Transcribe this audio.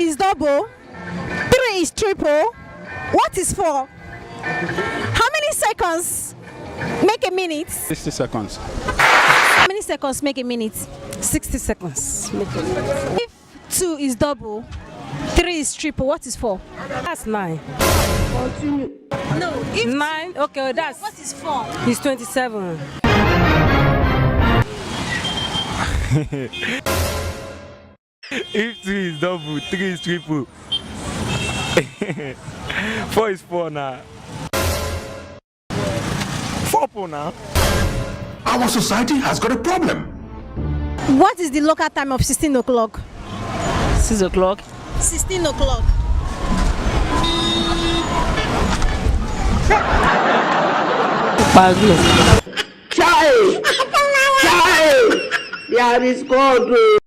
is double, 3 is triple. What is 4? How many seconds make a minute? 60 seconds. How many seconds make a minute? 60 seconds. If 2 is double, 3 is triple, what is 4? That's 9. No, if 9? Okay, that's. what is 4? It's 27. If 2 is double, 3 is triple. 4 is 4 now. 4 now. Our society has got a problem. What is the local time of 16 o'clock? 6 o'clock. 16 o'clock. Pardon. Child! Child! There is God.